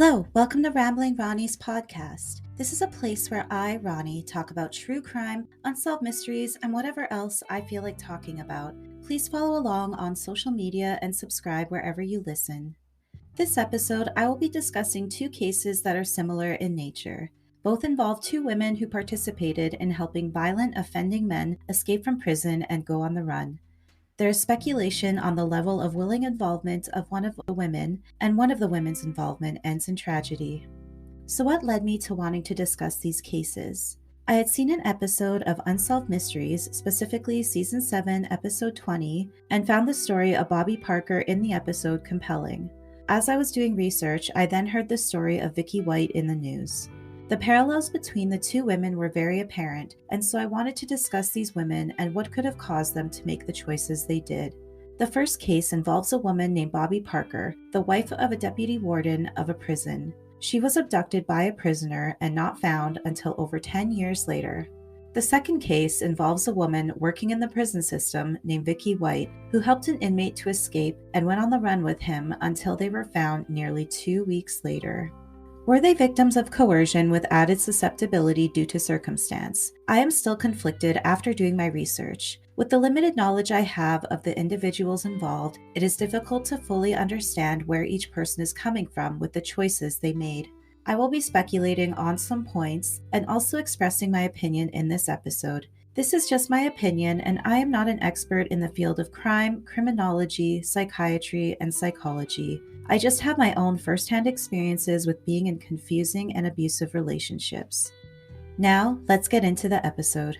Hello, welcome to Rambling Ronnie's podcast. This is a place where I, Ronnie, talk about true crime, unsolved mysteries, and whatever else I feel like talking about. Please follow along on social media and subscribe wherever you listen. This episode, I will be discussing two cases that are similar in nature. Both involve two women who participated in helping violent, offending men escape from prison and go on the run. There is speculation on the level of willing involvement of one of the women, and one of the women's involvement ends in tragedy. So, what led me to wanting to discuss these cases? I had seen an episode of Unsolved Mysteries, specifically Season 7, Episode 20, and found the story of Bobbi Parker in the episode compelling. As I was doing research, I then heard the story of Vicky White in the news. The parallels between the two women were very apparent, and so I wanted to discuss these women and what could have caused them to make the choices they did. The first case involves a woman named Bobbi Parker, the wife of a deputy warden of a prison. She was abducted by a prisoner and not found until over 10 years later. The second case involves a woman working in the prison system named Vicky White, who helped an inmate to escape and went on the run with him until they were found nearly 2 weeks later. Were they victims of coercion with added susceptibility due to circumstance? I am still conflicted after doing my research. With the limited knowledge I have of the individuals involved, it is difficult to fully understand where each person is coming from with the choices they made. I will be speculating on some points and also expressing my opinion in this episode. This is just my opinion, and I am not an expert in the field of crime, criminology, psychiatry, and psychology. I just have my own firsthand experiences with being in confusing and abusive relationships. Now, let's get into the episode.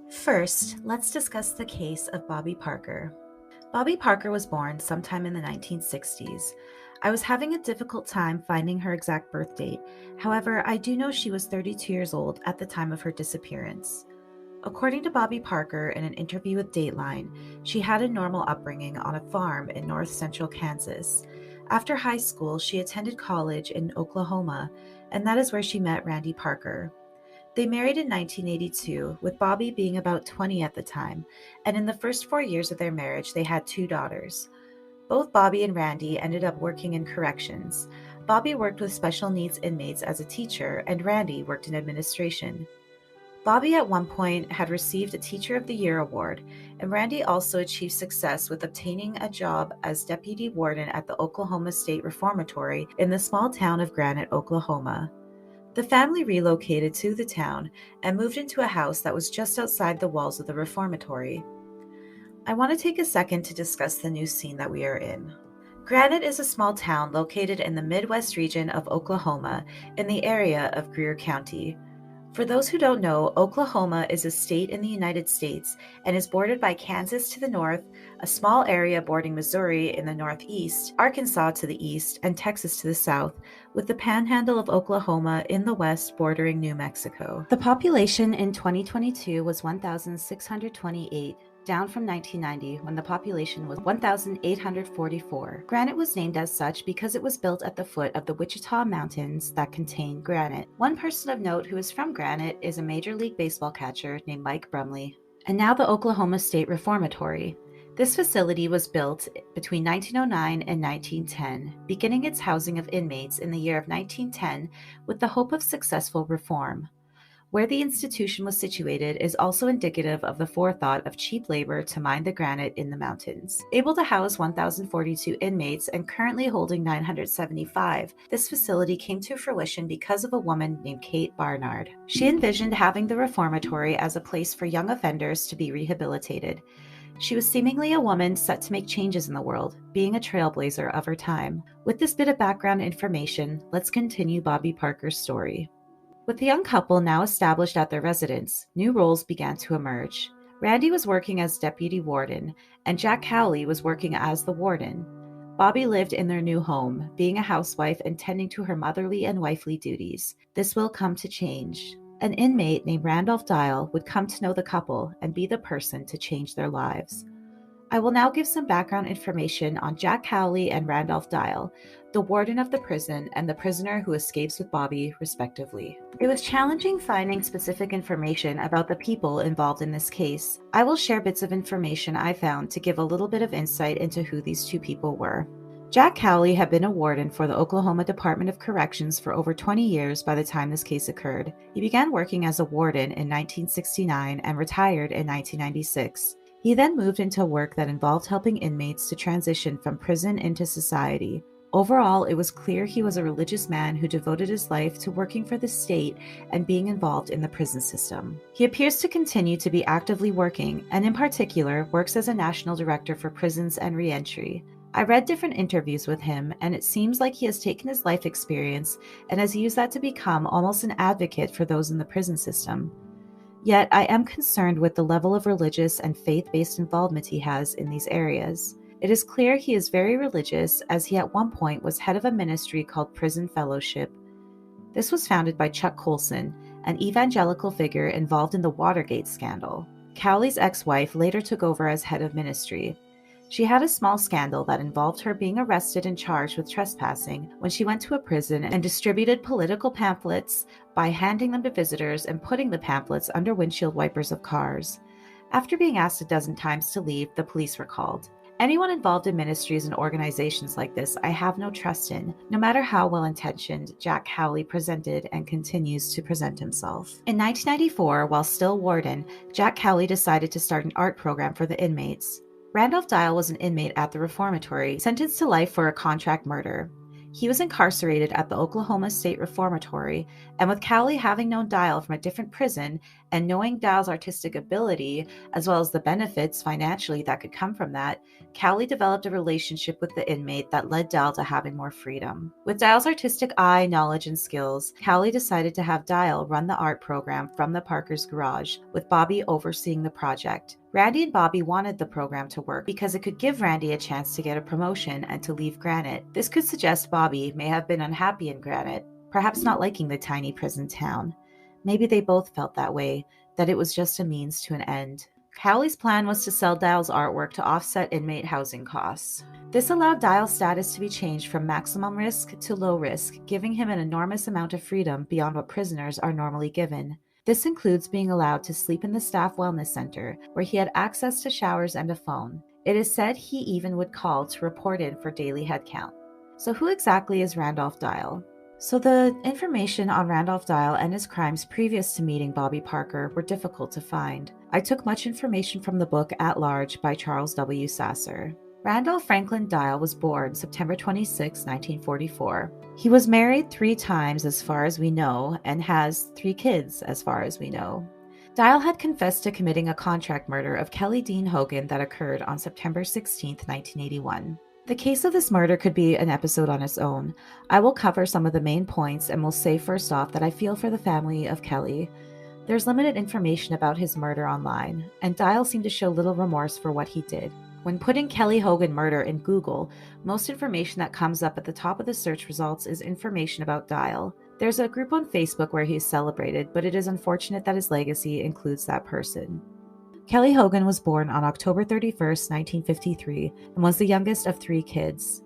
First, let's discuss the case of Bobbi Parker. Bobbi Parker was born sometime in the 1960s. I was having a difficult time finding her exact birth date. However, I do know she was 32 years old at the time of her disappearance. According to Bobbi Parker in an interview with Dateline, she had a normal upbringing on a farm in north central Kansas. After high school, she attended college in Oklahoma, and that is where she met Randy Parker. They married in 1982, with Bobbi being about 20 at the time, and in the first 4 years of their marriage, they had 2 daughters. Both Bobbi and Randy ended up working in corrections. Bobbi worked with special needs inmates as a teacher, and Randy worked in administration. Bobbi at one point had received a Teacher of the Year award, and Randy also achieved success with obtaining a job as deputy warden at the Oklahoma State Reformatory in the small town of Granite, Oklahoma. The family relocated to the town and moved into a house that was just outside the walls of the reformatory. I want to take a second to discuss the new scene that we are in. Granite is a small town located in the Midwest region of Oklahoma in the area of Greer County. For those who don't know, Oklahoma is a state in the United States and is bordered by Kansas to the north, a small area bordering Missouri in the northeast, Arkansas to the east, and Texas to the south, with the panhandle of Oklahoma in the west bordering New Mexico. The population in 2022 was 1,628, down from 1990 when the population was 1,844. Granite was named as such because it was built at the foot of the Wichita Mountains that contain granite. One person of note who is from Granite is a Major League Baseball catcher named Mike Brumley. And now the Oklahoma State Reformatory. This facility was built between 1909 and 1910, beginning its housing of inmates in the year of 1910 with the hope of successful reform. Where the institution was situated is also indicative of the forethought of cheap labor to mine the granite in the mountains. Able to house 1,042 inmates and currently holding 975, this facility came to fruition because of a woman named Kate Barnard. She envisioned having the reformatory as a place for young offenders to be rehabilitated. She was seemingly a woman set to make changes in the world, being a trailblazer of her time. With this bit of background information, let's continue Bobbi Parker's story. With the young couple now established at their residence, new roles began to emerge. Randy was working as deputy warden, and Jack Cowley was working as the warden. Bobbi lived in their new home, being a housewife and tending to her motherly and wifely duties. This will come to change. An inmate named Randolph Dial would come to know the couple and be the person to change their lives. I will now give some background information on Jack Cowley and Randolph Dial, the warden of the prison and the prisoner who escapes with Bobbi, respectively. It was challenging finding specific information about the people involved in this case. I will share bits of information I found to give a little bit of insight into who these two people were. Jack Cowley had been a warden for the Oklahoma Department of Corrections for over 20 years by the time this case occurred. He began working as a warden in 1969 and retired in 1996. He then moved into work that involved helping inmates to transition from prison into society. Overall, it was clear he was a religious man who devoted his life to working for the state and being involved in the prison system. He appears to continue to be actively working, and in particular, works as a national director for prisons and reentry. I read different interviews with him, and it seems like he has taken his life experience and has used that to become almost an advocate for those in the prison system. Yet, I am concerned with the level of religious and faith-based involvement he has in these areas. It is clear he is very religious, as he at one point was head of a ministry called Prison Fellowship. This was founded by Chuck Colson, an evangelical figure involved in the Watergate scandal. Cowley's ex-wife later took over as head of ministry. She had a small scandal that involved her being arrested and charged with trespassing when she went to a prison and distributed political pamphlets by handing them to visitors and putting the pamphlets under windshield wipers of cars. After being asked a dozen times to leave, the police were called. Anyone involved in ministries and organizations like this, I have no trust in, no matter how well-intentioned Jack Cowley presented and continues to present himself. In 1994, while still warden, Jack Cowley decided to start an art program for the inmates. Randolph Dial was an inmate at the reformatory, sentenced to life for a contract murder. He was incarcerated at the Oklahoma State Reformatory, and with Cowley having known Dial from a different prison and knowing Dial's artistic ability, as well as the benefits financially that could come from that, Cowley developed a relationship with the inmate that led Dial to having more freedom. With Dial's artistic eye, knowledge, and skills, Cowley decided to have Dial run the art program from the Parker's garage, with Bobbi overseeing the project. Randy and Bobbi wanted the program to work because it could give Randy a chance to get a promotion and to leave Granite. This could suggest Bobbi may have been unhappy in Granite, perhaps not liking the tiny prison town. Maybe they both felt that way, that it was just a means to an end. Cowley's plan was to sell Dial's artwork to offset inmate housing costs. This allowed Dial's status to be changed from maximum risk to low risk, giving him an enormous amount of freedom beyond what prisoners are normally given. This includes being allowed to sleep in the staff wellness center, where he had access to showers and a phone. It is said he even would call to report in for daily headcount. So who exactly is Randolph Dial? So the information on Randolph Dial and his crimes previous to meeting Bobbi Parker were difficult to find. I took much information from the book At Large by Charles W. Sasser. Randolph Franklin Dial was born September 26, 1944. He was married 3 times as far as we know and has 3 kids as far as we know. Dial had confessed to committing a contract murder of Kelly Dean Hogan that occurred on September 16, 1981. The case of this murder could be an episode on its own. I will cover some of the main points and will say first off that I feel for the family of Kelly. There's limited information about his murder online, and Dial seemed to show little remorse for what he did. When putting Kelly Hogan murder in Google, most information that comes up at the top of the search results is information about Dial. There's a group on Facebook where he is celebrated, but it is unfortunate that his legacy includes that person. Kelly Hogan was born on October 31, 1953, and was the youngest of 3 kids.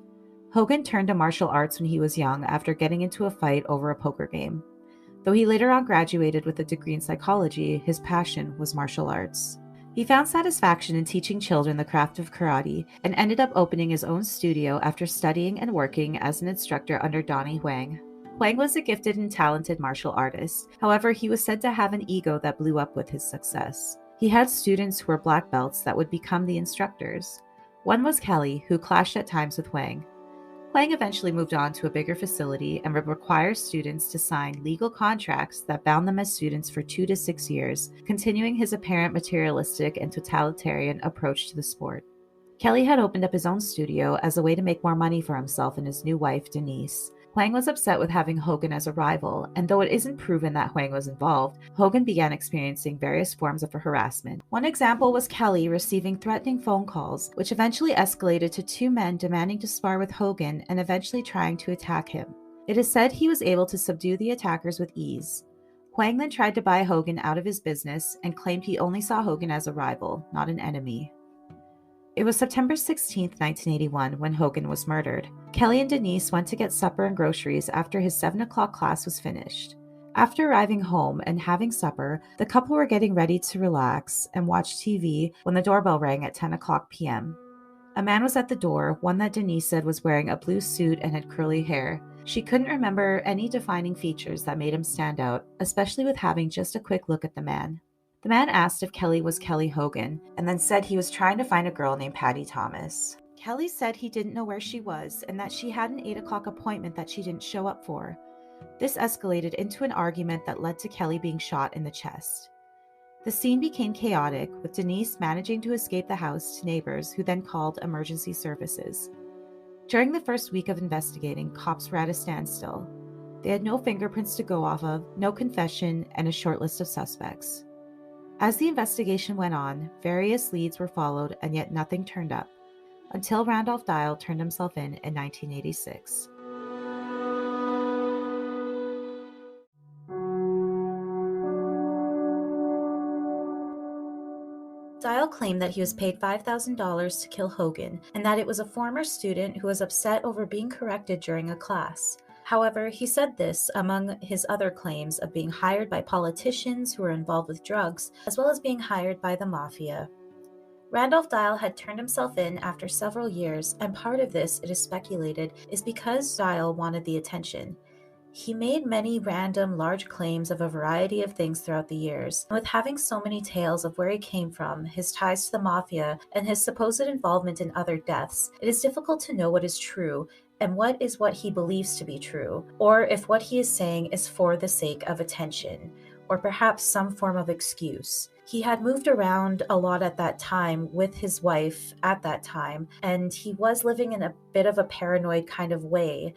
Hogan turned to martial arts when he was young after getting into a fight over a poker game. Though he later on graduated with a degree in psychology, his passion was martial arts. He found satisfaction in teaching children the craft of karate and ended up opening his own studio after studying and working as an instructor under Donnie Huang. Huang was a gifted and talented martial artist. However, he was said to have an ego that blew up with his success. He had students who were black belts that would become the instructors. One was Kelly, who clashed at times with Huang. Huang eventually moved on to a bigger facility and would require students to sign legal contracts that bound them as students for 2 to 6 years, continuing his apparent materialistic and totalitarian approach to the sport. Kelly had opened up his own studio as a way to make more money for himself and his new wife, Denise. Huang was upset with having Hogan as a rival, and though it isn't proven that Huang was involved, Hogan began experiencing various forms of harassment. One example was Kelly receiving threatening phone calls, which eventually escalated to 2 men demanding to spar with Hogan and eventually trying to attack him. It is said he was able to subdue the attackers with ease. Huang then tried to buy Hogan out of his business and claimed he only saw Hogan as a rival, not an enemy. It was September 16th, 1981, when Hogan was murdered. Kelly and Denise went to get supper and groceries after his 7 o'clock class was finished. After arriving home and having supper, the couple were getting ready to relax and watch TV when the doorbell rang at 10 o'clock p.m. A man was at the door, one that Denise said was wearing a blue suit and had curly hair. She couldn't remember any defining features that made him stand out, especially with having just a quick look at the man. The man asked if Kelly was Kelly Hogan, and then said he was trying to find a girl named Patty Thomas. Kelly said he didn't know where she was and that she had an 8 o'clock appointment that she didn't show up for. This escalated into an argument that led to Kelly being shot in the chest. The scene became chaotic, with Denise managing to escape the house to neighbors who then called emergency services. During the first week of investigating, cops were at a standstill. They had no fingerprints to go off of, no confession, and a short list of suspects. As the investigation went on, various leads were followed and yet nothing turned up, until Randolph Dial turned himself in 1986. Dial claimed that he was paid $5,000 to kill Hogan and that it was a former student who was upset over being corrected during a class. However, he said this among his other claims of being hired by politicians who were involved with drugs, as well as being hired by the mafia. Randolph Dial had turned himself in after several years, and part of this, it is speculated, is because Dial wanted the attention. He made many random, large claims of a variety of things throughout the years. And with having so many tales of where he came from, his ties to the mafia, and his supposed involvement in other deaths, it is difficult to know what is true and what is what he believes to be true, or if what he is saying is for the sake of attention, or perhaps some form of excuse. He had moved around a lot at that time with his wife at that time, and he was living in a bit of a paranoid kind of way.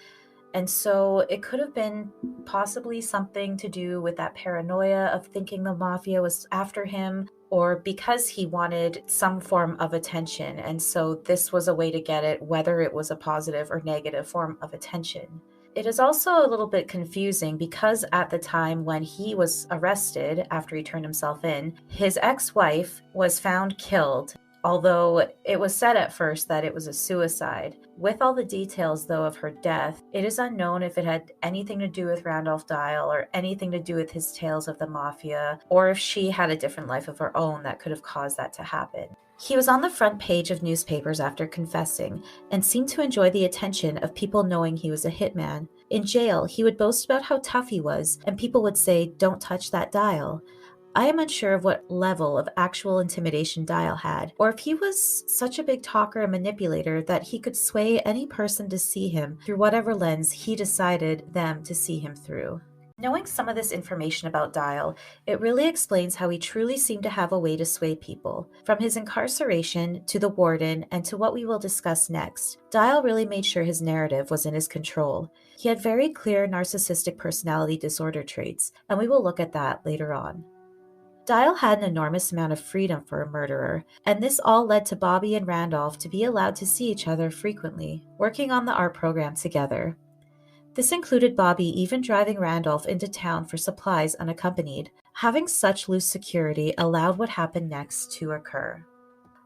And so it could have been possibly something to do with that paranoia of thinking the mafia was after him, or because he wanted some form of attention. And so this was a way to get it, whether it was a positive or negative form of attention. It is also a little bit confusing because at the time when he was arrested after he turned himself in, his ex-wife was found killed, although it was said at first that it was a suicide. With all the details, though, of her death, it is unknown if it had anything to do with Randolph Dial or anything to do with his tales of the mafia, or if she had a different life of her own that could have caused that to happen. He was on the front page of newspapers after confessing, and seemed to enjoy the attention of people knowing he was a hitman. In jail, he would boast about how tough he was, and people would say, "Don't touch that dial." I am unsure of what level of actual intimidation Dial had, or if he was such a big talker and manipulator that he could sway any person to see him through whatever lens he decided them to see him through. Knowing some of this information about Dial, it really explains how he truly seemed to have a way to sway people. From his incarceration to the warden and to what we will discuss next, Dial really made sure his narrative was in his control. He had very clear narcissistic personality disorder traits, and we will look at that later on. Dial had an enormous amount of freedom for a murderer, and this all led to Bobbi and Randolph to be allowed to see each other frequently, working on the art program together. This included Bobbi even driving Randolph into town for supplies unaccompanied. Having such loose security allowed what happened next to occur.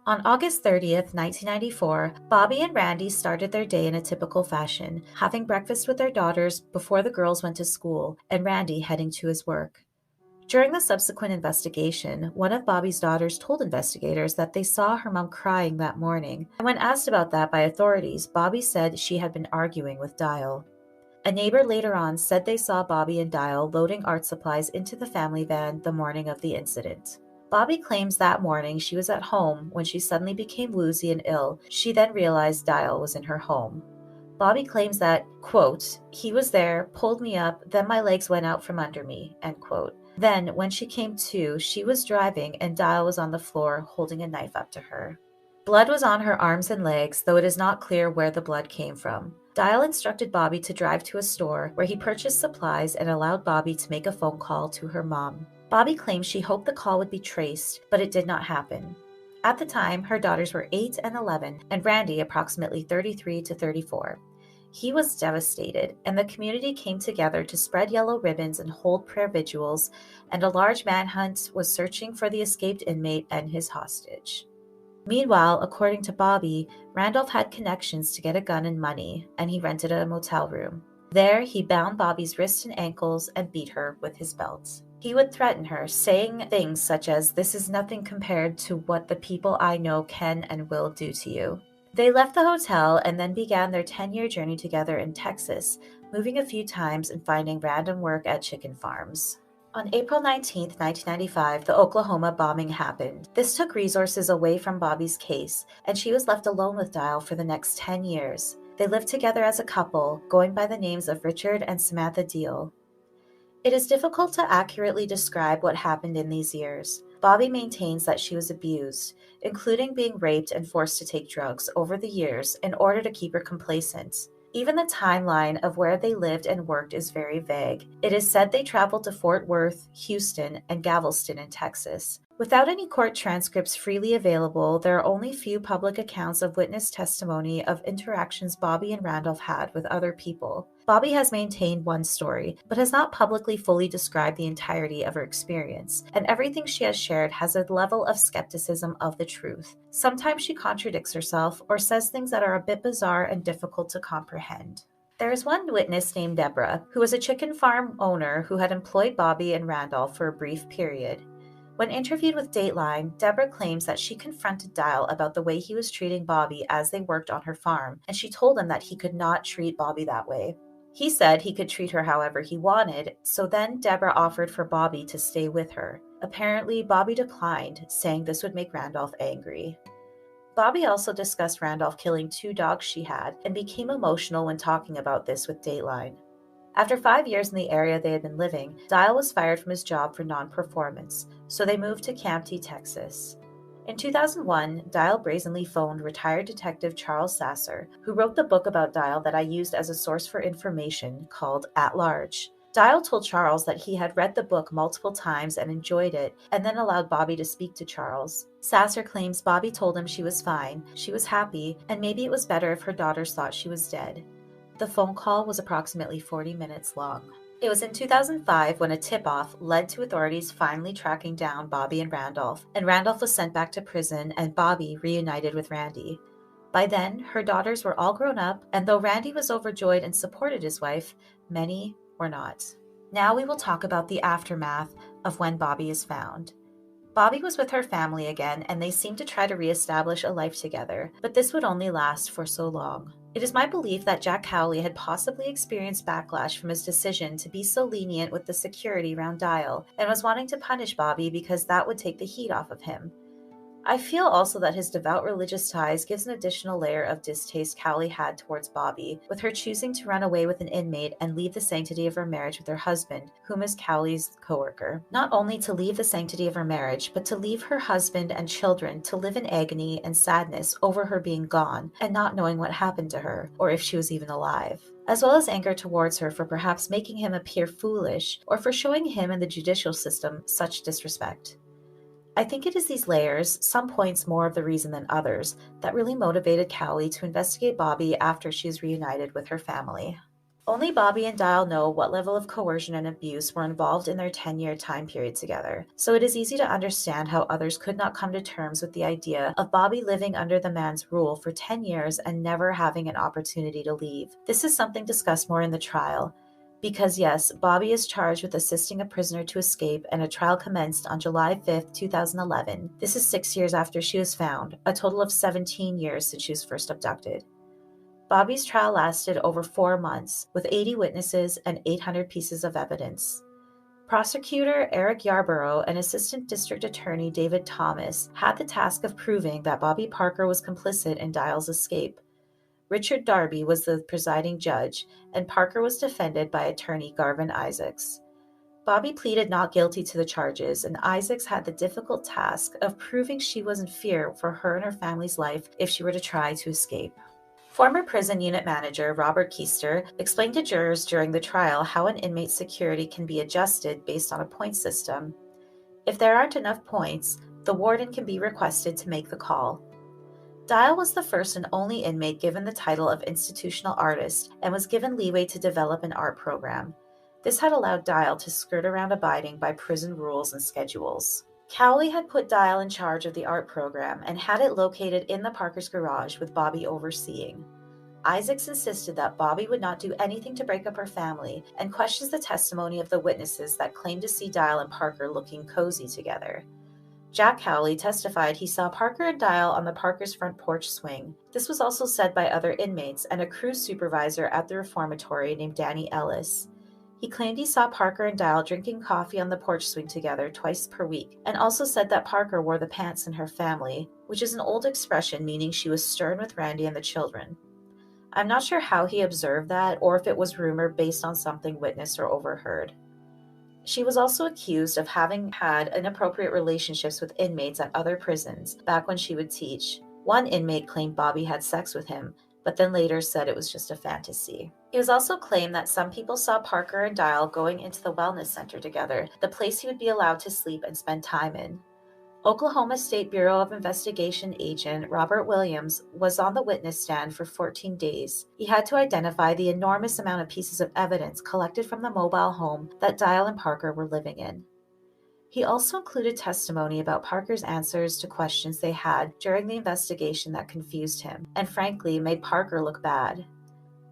On August 30th, 1994, Bobbi and Randy started their day in a typical fashion, having breakfast with their daughters before the girls went to school, and Randy heading to his work. During the subsequent investigation, one of Bobbi's daughters told investigators that they saw her mom crying that morning, and when asked about that by authorities, Bobbi said she had been arguing with Dial. A neighbor later on said they saw Bobbi and Dial loading art supplies into the family van the morning of the incident. Bobbi claims that morning she was at home when she suddenly became woozy and ill. She then realized Dial was in her home. Bobbi claims that, quote, "He was there, pulled me up, then my legs went out from under me," end quote. Then, when she came to, she was driving and Dial was on the floor holding a knife up to her. Blood was on her arms and legs, though it is not clear where the blood came from. Dial instructed Bobbi to drive to a store where he purchased supplies and allowed Bobbi to make a phone call to her mom. Bobbi claims she hoped the call would be traced, but it did not happen. At the time, her daughters were 8 and 11, and Randy approximately 33 to 34. He was devastated, and the community came together to spread yellow ribbons and hold prayer vigils, and a large manhunt was searching for the escaped inmate and his hostage. Meanwhile, according to Bobbi, Randolph had connections to get a gun and money, and he rented a motel room. There, he bound Bobbi's wrists and ankles and beat her with his belt. He would threaten her, saying things such as, "This is nothing compared to what the people I know can and will do to you." They left the hotel and then began their 10-year journey together in Texas, moving a few times and finding random work at chicken farms. On April 19, 1995, the Oklahoma bombing happened. This took resources away from Bobbi's case, and she was left alone with Dial for the next 10 years. They lived together as a couple, going by the names of Richard and Samantha Deal. It is difficult to accurately describe what happened in these years. Bobbi maintains that she was abused, including being raped and forced to take drugs over the years in order to keep her complacent. Even the timeline of where they lived and worked is very vague. It is said they traveled to Fort Worth, Houston, and Galveston in Texas. Without any court transcripts freely available, there are only few public accounts of witness testimony of interactions Bobbi and Randolph had with other people. Bobbi has maintained one story, but has not publicly fully described the entirety of her experience, and everything she has shared has a level of skepticism of the truth. Sometimes she contradicts herself or says things that are a bit bizarre and difficult to comprehend. There is one witness named Deborah, who was a chicken farm owner who had employed Bobbi and Randolph for a brief period. When interviewed with Dateline, Deborah claims that she confronted Dial about the way he was treating Bobbi as they worked on her farm, and she told him that he could not treat Bobbi that way. He said he could treat her however he wanted, so then Deborah offered for Bobbi to stay with her. Apparently, Bobbi declined, saying this would make Randolph angry. Bobbi also discussed Randolph killing 2 dogs she had and became emotional when talking about this with Dateline. After 5 years in the area they had been living, Dial was fired from his job for non-performance, so they moved to Kamptee, Texas. In 2001, Dial brazenly phoned retired detective Charles Sasser, who wrote the book about Dial that I used as a source for information called At Large. Dial told Charles that he had read the book multiple times and enjoyed it, and then allowed Bobbi to speak to Charles. Sasser claims Bobbi told him she was fine, she was happy, and maybe it was better if her daughters thought she was dead. The phone call was approximately 40 minutes long. It was in 2005 when a tip-off led to authorities finally tracking down Bobbi and Randolph was sent back to prison and Bobbi reunited with Randy. By then, her daughters were all grown up, and though Randy was overjoyed and supported his wife, many were not. Now we will talk about the aftermath of when Bobbi is found. Bobbi was with her family again, and they seemed to try to reestablish a life together, but this would only last for so long. It is my belief that Jack Cowley had possibly experienced backlash from his decision to be so lenient with the security around Dial, and was wanting to punish Bobbi because that would take the heat off of him. I feel also that his devout religious ties gives an additional layer of distaste Cowley had towards Bobbi, with her choosing to run away with an inmate and leave the sanctity of her marriage with her husband, whom is Cowley's coworker. Not only to leave the sanctity of her marriage, but to leave her husband and children to live in agony and sadness over her being gone and not knowing what happened to her, or if she was even alive, as well as anger towards her for perhaps making him appear foolish or for showing him and the judicial system such disrespect. I think it is these layers, some points more of the reason than others, that really motivated Cowley to investigate Bobbi after she is reunited with her family. Only Bobbi and Dial know what level of coercion and abuse were involved in their 10-year time period together, so it is easy to understand how others could not come to terms with the idea of Bobbi living under the man's rule for 10 years and never having an opportunity to leave. This is something discussed more in the trial. Because yes, Bobbi is charged with assisting a prisoner to escape, and a trial commenced on July 5, 2011. This is 6 years after she was found, a total of 17 years since she was first abducted. Bobbi's trial lasted over 4 months, with 80 witnesses and 800 pieces of evidence. Prosecutor Eric Yarborough and Assistant District Attorney David Thomas had the task of proving that Bobbi Parker was complicit in Dial's escape. Richard Darby was the presiding judge, and Parker was defended by attorney Garvin Isaacs. Bobbi pleaded not guilty to the charges, and Isaacs had the difficult task of proving she was in fear for her and her family's life if she were to try to escape. Former prison unit manager Robert Keister explained to jurors during the trial how an inmate's security can be adjusted based on a point system. If there aren't enough points, the warden can be requested to make the call. Dial was the first and only inmate given the title of institutional artist and was given leeway to develop an art program. This had allowed Dial to skirt around abiding by prison rules and schedules. Cowley had put Dial in charge of the art program and had it located in the Parkers' garage with Bobbi overseeing. Isaacs insisted that Bobbi would not do anything to break up her family and questions the testimony of the witnesses that claimed to see Dial and Parker looking cozy together. Jack Cowley testified he saw Parker and Dial on the Parkers' front porch swing. This was also said by other inmates and a crew supervisor at the reformatory named Danny Ellis. He claimed he saw Parker and Dial drinking coffee on the porch swing together twice per week, and also said that Parker wore the pants in her family, which is an old expression meaning she was stern with Randy and the children. I'm not sure how he observed that or if it was rumor based on something witnessed or overheard. She was also accused of having had inappropriate relationships with inmates at other prisons back when she would teach. One inmate claimed Bobbi had sex with him, but then later said it was just a fantasy. It was also claimed that some people saw Parker and Dial going into the wellness center together, the place he would be allowed to sleep and spend time in. Oklahoma State Bureau of Investigation agent Robert Williams was on the witness stand for 14 days. He had to identify the enormous amount of pieces of evidence collected from the mobile home that Dial and Parker were living in. He also included testimony about Parker's answers to questions they had during the investigation that confused him, and frankly made Parker look bad.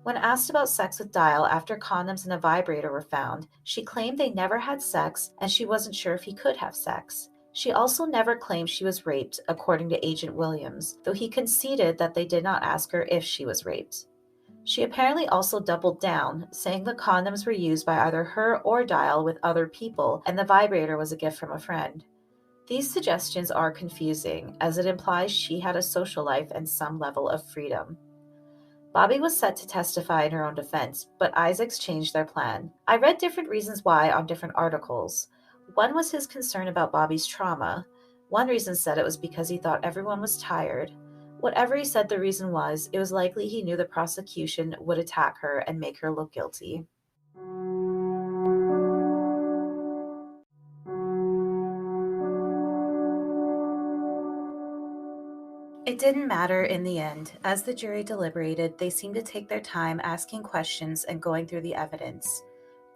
When asked about sex with Dial after condoms and a vibrator were found, she claimed they never had sex and she wasn't sure if he could have sex. She also never claimed she was raped, according to Agent Williams, though he conceded that they did not ask her if she was raped. She apparently also doubled down, saying the condoms were used by either her or Dial with other people, and the vibrator was a gift from a friend. These suggestions are confusing, as it implies she had a social life and some level of freedom. Bobbi was set to testify in her own defense, but Isaacs changed their plan. I read different reasons why on different articles. One was his concern about Bobbi's trauma. One reason said it was because he thought everyone was tired. Whatever he said the reason was, it was likely he knew the prosecution would attack her and make her look guilty. It didn't matter in the end. As the jury deliberated, they seemed to take their time asking questions and going through the evidence.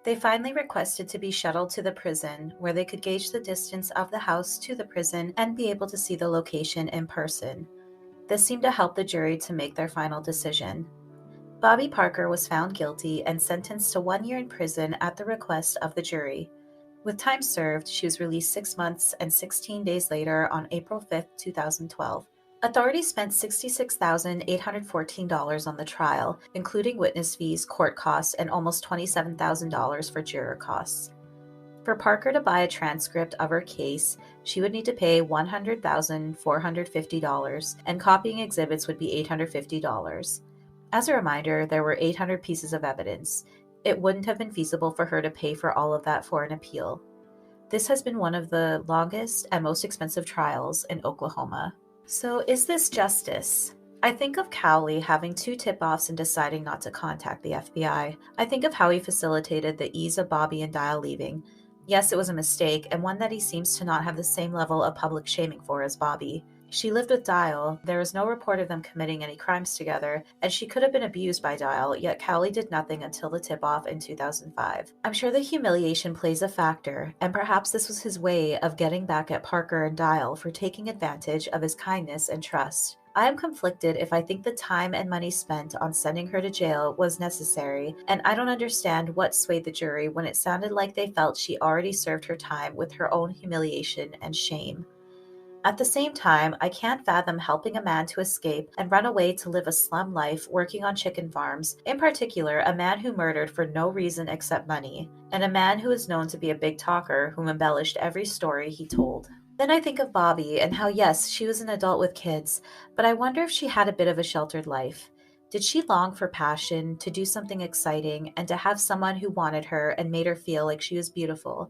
They finally requested to be shuttled to the prison, where they could gauge the distance of the house to the prison and be able to see the location in person. This seemed to help the jury to make their final decision. Bobbi Parker was found guilty and sentenced to 1 year in prison at the request of the jury. With time served, she was released 6 months and 16 days later on April 5, 2012. Authorities spent $66,814 on the trial, including witness fees, court costs, and almost $27,000 for juror costs. For Parker to buy a transcript of her case, she would need to pay $100,450, and copying exhibits would be $850. As a reminder, there were 800 pieces of evidence. It wouldn't have been feasible for her to pay for all of that for an appeal. This has been one of the longest and most expensive trials in Oklahoma. So, is this justice? I think of Cowley having 2 tip-offs and deciding not to contact the FBI. I think of how he facilitated the ease of Bobbi and Dial leaving. Yes, it was a mistake, and one that he seems to not have the same level of public shaming for as Bobbi. She lived with Dial, there was no report of them committing any crimes together, and she could have been abused by Dial, yet Cowley did nothing until the tip-off in 2005. I'm sure the humiliation plays a factor, and perhaps this was his way of getting back at Parker and Dial for taking advantage of his kindness and trust. I am conflicted if I think the time and money spent on sending her to jail was necessary, and I don't understand what swayed the jury when it sounded like they felt she already served her time with her own humiliation and shame. At the same time, I can't fathom helping a man to escape and run away to live a slum life working on chicken farms, in particular a man who murdered for no reason except money, and a man who is known to be a big talker who embellished every story he told. Then I think of Bobbi and how, yes, she was an adult with kids, but I wonder if she had a bit of a sheltered life. Did she long for passion, to do something exciting, and to have someone who wanted her and made her feel like she was beautiful?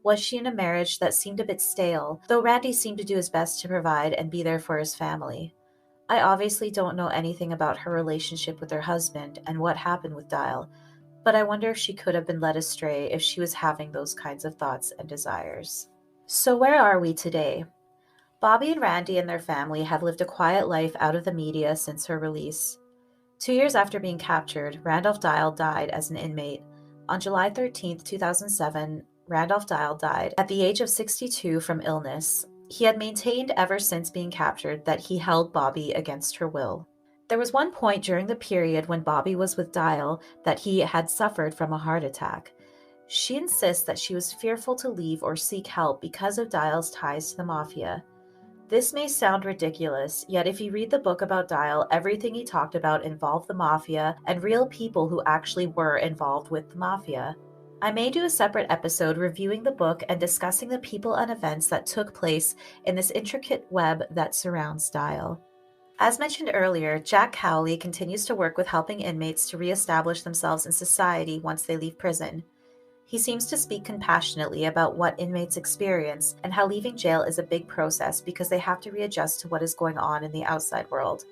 Was she in a marriage that seemed a bit stale, though Randy seemed to do his best to provide and be there for his family? I obviously don't know anything about her relationship with her husband and what happened with Dial, but I wonder if she could have been led astray if she was having those kinds of thoughts and desires. So where are we today? Bobbi and Randy and their family have lived a quiet life out of the media since her release. 2 years after being captured, Randolph Dial died as an inmate. On July 13, 2007, Randolph Dial died at the age of 62 from illness. He had maintained ever since being captured that he held Bobbi against her will. There was one point during the period when Bobbi was with Dial that he had suffered from a heart attack. She insists that she was fearful to leave or seek help because of Dial's ties to the mafia. This may sound ridiculous, yet if you read the book about Dial, everything he talked about involved the mafia and real people who actually were involved with the mafia. I may do a separate episode reviewing the book and discussing the people and events that took place in this intricate web that surrounds Dial. As mentioned earlier, Jack Cowley continues to work with helping inmates to reestablish themselves in society once they leave prison. He seems to speak compassionately about what inmates experience and how leaving jail is a big process because they have to readjust to what is going on in the outside world,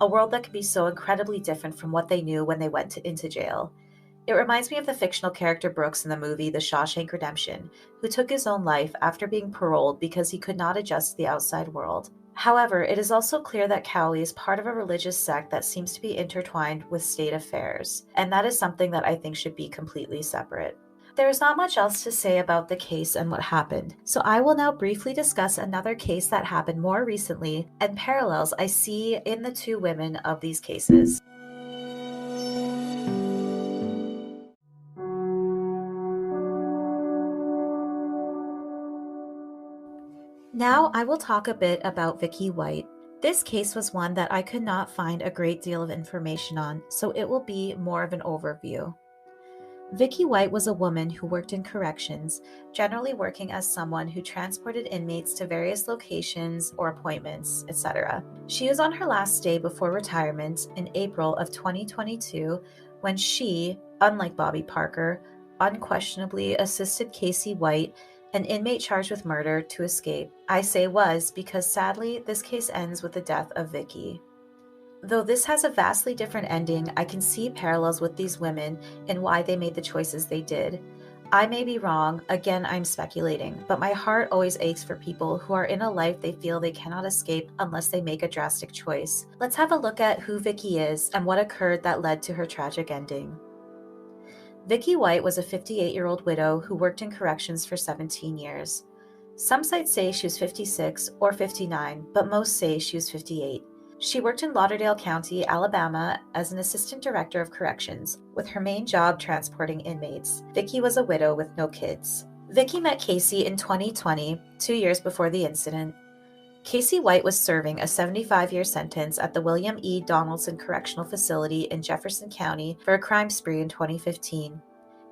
a world that can be so incredibly different from what they knew when they went into jail. It reminds me of the fictional character Brooks in the movie The Shawshank Redemption, who took his own life after being paroled because he could not adjust to the outside world. However, it is also clear that Cowley is part of a religious sect that seems to be intertwined with state affairs, and that is something that I think should be completely separate. There is not much else to say about the case and what happened, so I will now briefly discuss another case that happened more recently and parallels I see in the two women of these cases. Now I will talk a bit about Vicky White. This case was one that I could not find a great deal of information on, so it will be more of an overview. Vicky White was a woman who worked in corrections, generally working as someone who transported inmates to various locations or appointments, etc. She was on her last day before retirement in April of 2022 when she, unlike Bobbi Parker, unquestionably assisted Casey White, an inmate charged with murder, to escape. I say was because sadly this case ends with the death of Vicky. Though this has a vastly different ending, I can see parallels with these women and why they made the choices they did. I may be wrong, again I'm speculating, but my heart always aches for people who are in a life they feel they cannot escape unless they make a drastic choice. Let's have a look at who Vicky is and what occurred that led to her tragic ending. Vicky White was a 58-year-old widow who worked in corrections for 17 years. Some sites say she was 56 or 59, but most say she was 58. She worked in Lauderdale County, Alabama, as an assistant director of corrections, with her main job transporting inmates. Vicky was a widow with no kids. Vicky met Casey in 2020, 2 years before the incident. Casey White was serving a 75-year sentence at the William E. Donaldson Correctional Facility in Jefferson County for a crime spree in 2015.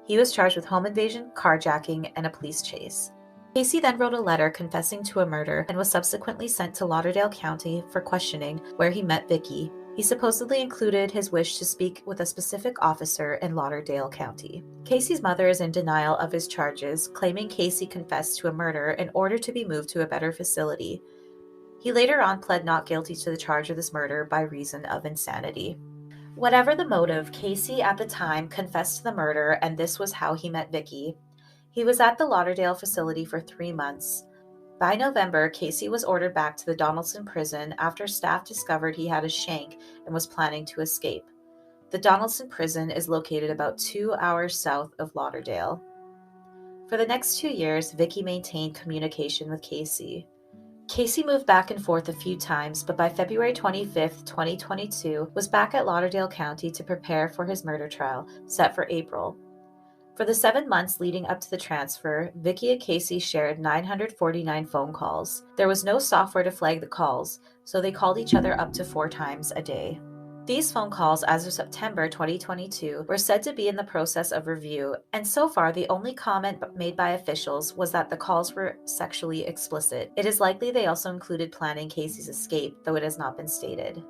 He was charged with home invasion, carjacking, and a police chase. Casey then wrote a letter confessing to a murder and was subsequently sent to Lauderdale County for questioning, where he met Vicky. He supposedly included his wish to speak with a specific officer in Lauderdale County. Casey's mother is in denial of his charges, claiming Casey confessed to a murder in order to be moved to a better facility. He later on pled not guilty to the charge of this murder by reason of insanity. Whatever the motive, Casey at the time confessed to the murder, and this was how he met Vicky. He was at the Lauderdale facility for 3 months. By November, Casey was ordered back to the Donaldson prison after staff discovered he had a shank and was planning to escape. The Donaldson prison is located about 2 hours south of Lauderdale. For the next 2 years, Vicky maintained communication with Casey. Casey moved back and forth a few times, but by February 25, 2022, was back at Lauderdale County to prepare for his murder trial, set for April. For the 7 months leading up to the transfer, Vicky and Casey shared 949 phone calls. There was no software to flag the calls, so they called each other up to 4 times a day. These phone calls, as of September 2022, were said to be in the process of review, and so far the only comment made by officials was that the calls were sexually explicit. It is likely they also included planning Casey's escape, though it has not been stated.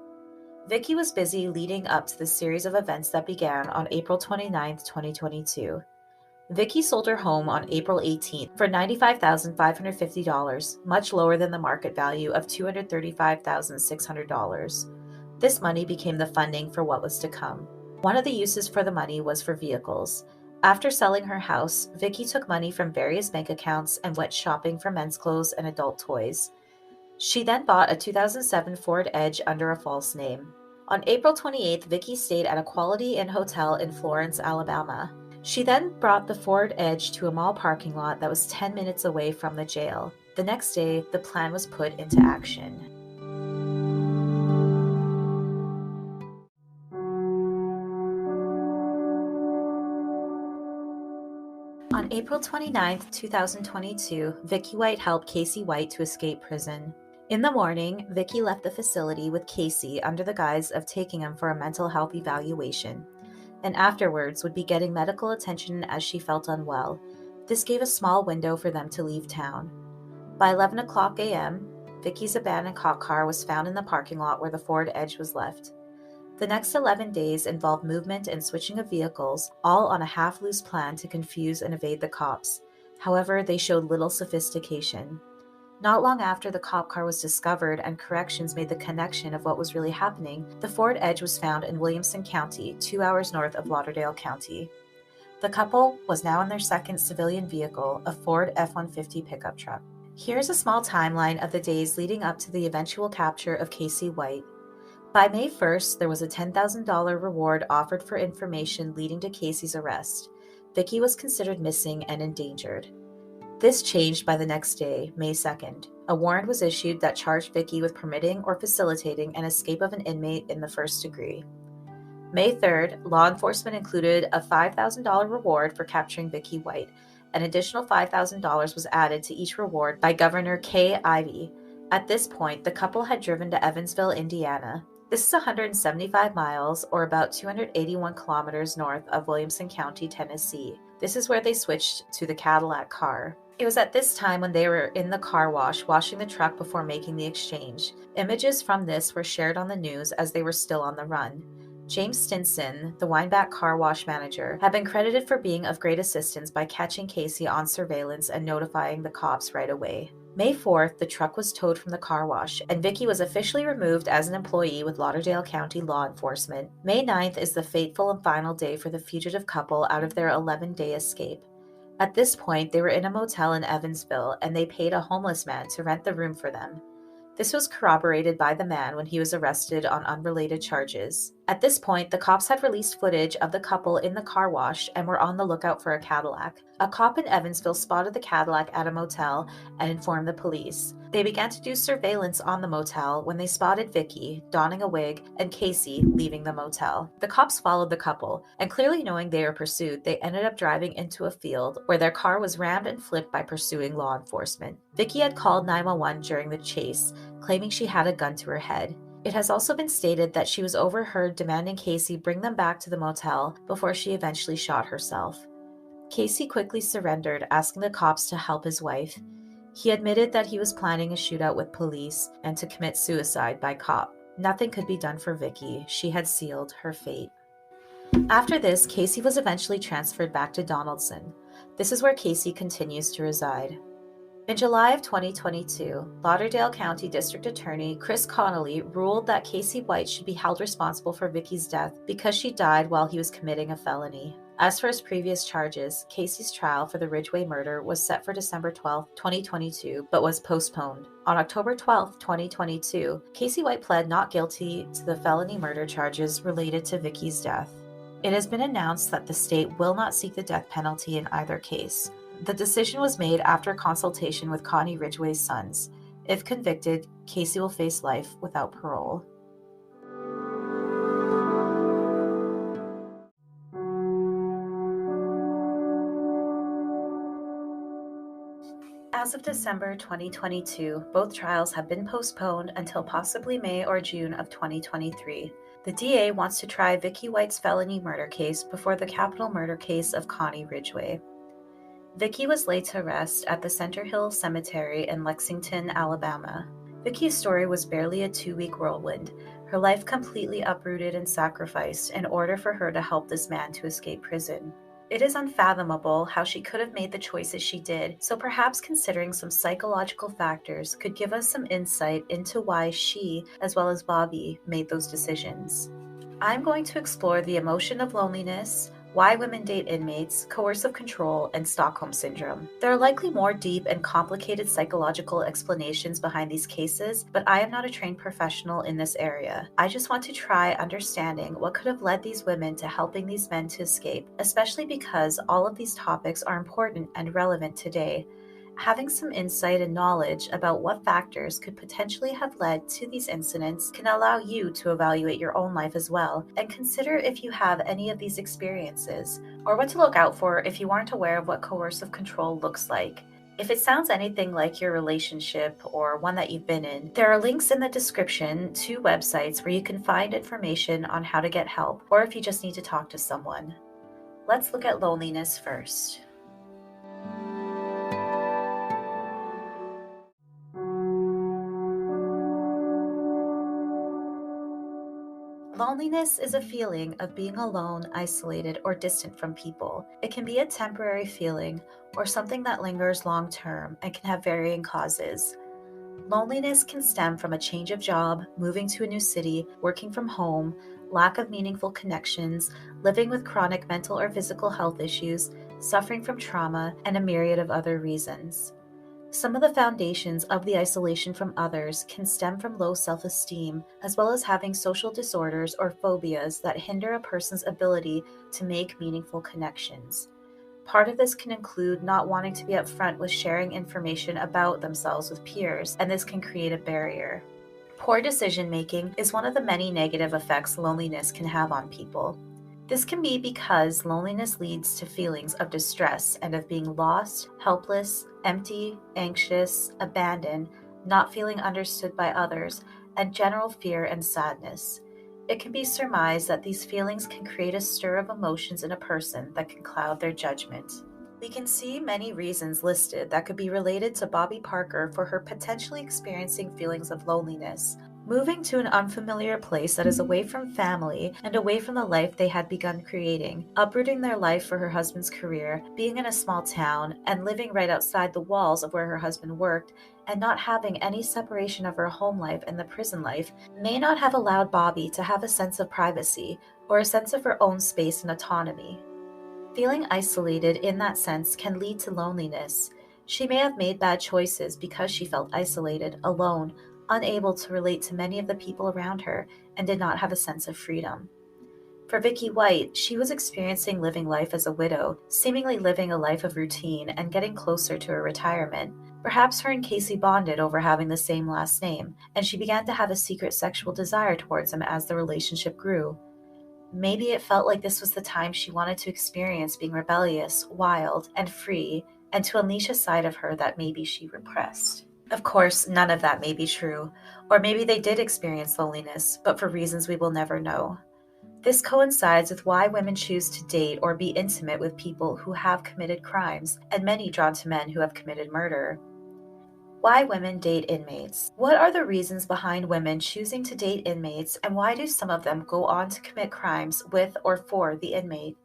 Vicky was busy leading up to the series of events that began on April 29, 2022. Vicky sold her home on April 18th for $95,550, much lower than the market value of $235,600. This money became the funding for what was to come. One of the uses for the money was for vehicles. After selling her house, Vicky took money from various bank accounts and went shopping for men's clothes and adult toys. She then bought a 2007 Ford Edge under a false name. On April 28th, Vicky stayed at a Quality Inn hotel in Florence, Alabama. She then brought the Ford Edge to a mall parking lot that was 10 minutes away from the jail. The next day, the plan was put into action. On April 29, 2022, Vicky White helped Casey White to escape prison. In the morning, Vicky left the facility with Casey under the guise of taking him for a mental health evaluation, and afterwards would be getting medical attention as she felt unwell. This gave a small window for them to leave town. By 11 o'clock a.m., Vicky's abandoned cop car was found in the parking lot where the Ford Edge was left. The next 11 days involved movement and switching of vehicles, all on a half-loose plan to confuse and evade the cops. However, they showed little sophistication. Not long after the cop car was discovered and corrections made the connection of what was really happening, the Ford Edge was found in Williamson County, 2 hours north of Lauderdale County. The couple was now in their second civilian vehicle, a Ford F-150 pickup truck. Here's a small timeline of the days leading up to the eventual capture of Casey White. By May 1st, there was a $10,000 reward offered for information leading to Casey's arrest. Vicky was considered missing and endangered. This changed by the next day, May 2nd. A warrant was issued that charged Vicky with permitting or facilitating an escape of an inmate in the first degree. May 3rd, law enforcement included a $5,000 reward for capturing Vicky White. An additional $5,000 was added to each reward by Governor Kay Ivey. At this point, the couple had driven to Evansville, Indiana. This is 175 miles, or about 281 kilometers north of Williamson County, Tennessee. This is where they switched to the Cadillac car. It was at this time when they were in the car wash, washing the truck before making the exchange. Images from this were shared on the news as they were still on the run. James Stinson, the Wineback car wash manager, had been credited for being of great assistance by catching Casey on surveillance and notifying the cops right away. May 4th, the truck was towed from the car wash, and Vicky was officially removed as an employee with Lauderdale County law enforcement. May 9th is the fateful and final day for the fugitive couple out of their 11-day escape. At this point, they were in a motel in Evansville, and they paid a homeless man to rent the room for them. This was corroborated by the man when he was arrested on unrelated charges. At this point, the cops had released footage of the couple in the car wash and were on the lookout for a Cadillac. A cop in Evansville spotted the Cadillac at a motel and informed the police. They began to do surveillance on the motel when they spotted Vicky, donning a wig, and Casey leaving the motel. The cops followed the couple, and clearly knowing they were pursued, they ended up driving into a field where their car was rammed and flipped by pursuing law enforcement. Vicky had called 911 during the chase, claiming she had a gun to her head. It has also been stated that she was overheard demanding Casey bring them back to the motel before she eventually shot herself. Casey quickly surrendered, asking the cops to help his wife. He admitted that he was planning a shootout with police and to commit suicide by cop. Nothing could be done for Vicky. She had sealed her fate. After this, Casey was eventually transferred back to Donaldson. This is where Casey continues to reside. In July of 2022, Lauderdale County District Attorney Chris Connolly ruled that Casey White should be held responsible for Vicky's death because she died while he was committing a felony. As for his previous charges, Casey's trial for the Ridgway murder was set for December 12, 2022, but was postponed. On October 12, 2022, Casey White pled not guilty to the felony murder charges related to Vicky's death. It has been announced that the state will not seek the death penalty in either case. The decision was made after consultation with Connie Ridgway's sons. If convicted, Casey will face life without parole. As of December 2022, both trials have been postponed until possibly May or June of 2023. The DA wants to try Vicky White's felony murder case before the capital murder case of Connie Ridgway. Vicky was laid to rest at the Center Hill Cemetery in Lexington, Alabama. Vicky's story was barely a 2-week whirlwind, her life completely uprooted and sacrificed in order for her to help this man to escape prison. It is unfathomable how she could have made the choices she did, so perhaps considering some psychological factors could give us some insight into why she, as well as Bobbi, made those decisions. I'm going to explore the emotion of loneliness, Why Women Date Inmates, Coercive Control, and Stockholm Syndrome. There are likely more deep and complicated psychological explanations behind these cases, but I am not a trained professional in this area. I just want to try understanding what could have led these women to helping these men to escape, especially because all of these topics are important and relevant today. Having some insight and knowledge about what factors could potentially have led to these incidents can allow you to evaluate your own life as well and consider if you have any of these experiences or what to look out for if you aren't aware of what coercive control looks like. If it sounds anything like your relationship or one that you've been in, there are links in the description to websites where you can find information on how to get help or if you just need to talk to someone. Let's look at loneliness first. Loneliness is a feeling of being alone, isolated, or distant from people. It can be a temporary feeling or something that lingers long term and can have varying causes. Loneliness can stem from a change of job, moving to a new city, working from home, lack of meaningful connections, living with chronic mental or physical health issues, suffering from trauma, and a myriad of other reasons. Some of the foundations of the isolation from others can stem from low self-esteem, as well as having social disorders or phobias that hinder a person's ability to make meaningful connections. Part of this can include not wanting to be upfront with sharing information about themselves with peers, and this can create a barrier. Poor decision making is one of the many negative effects loneliness can have on people. This can be because loneliness leads to feelings of distress and of being lost, helpless, empty, anxious, abandoned, not feeling understood by others, and general fear and sadness. It can be surmised that these feelings can create a stir of emotions in a person that can cloud their judgment. We can see many reasons listed that could be related to Bobbi Parker for her potentially experiencing feelings of loneliness. Moving to an unfamiliar place that is away from family and away from the life they had begun creating, uprooting their life for her husband's career, being in a small town, and living right outside the walls of where her husband worked, and not having any separation of her home life and the prison life, may not have allowed Bobbi to have a sense of privacy or a sense of her own space and autonomy. Feeling isolated in that sense can lead to loneliness. She may have made bad choices because she felt isolated, alone, unable to relate to many of the people around her, and did not have a sense of freedom. For Vicky White, she was experiencing living life as a widow, seemingly living a life of routine and getting closer to her retirement. Perhaps her and Casey bonded over having the same last name, and she began to have a secret sexual desire towards him as the relationship grew. Maybe it felt like this was the time she wanted to experience being rebellious, wild, and free, and to unleash a side of her that maybe she repressed. Of course, none of that may be true, or maybe they did experience loneliness, but for reasons we will never know. This coincides with why women choose to date or be intimate with people who have committed crimes, and many drawn to men who have committed murder. Why women date inmates. What are the reasons behind women choosing to date inmates, and why do some of them go on to commit crimes with or for the inmate?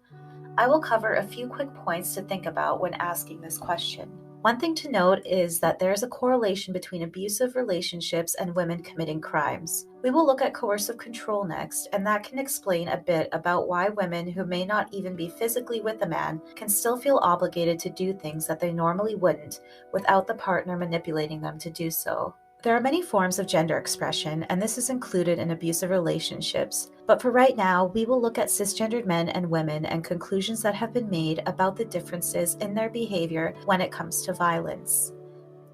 I will cover a few quick points to think about when asking this question. One thing to note is that there is a correlation between abusive relationships and women committing crimes. We will look at coercive control next, and that can explain a bit about why women who may not even be physically with a man can still feel obligated to do things that they normally wouldn't without the partner manipulating them to do so. There are many forms of gender expression, and this is included in abusive relationships. But for right now, we will look at cisgendered men and women and conclusions that have been made about the differences in their behavior when it comes to violence.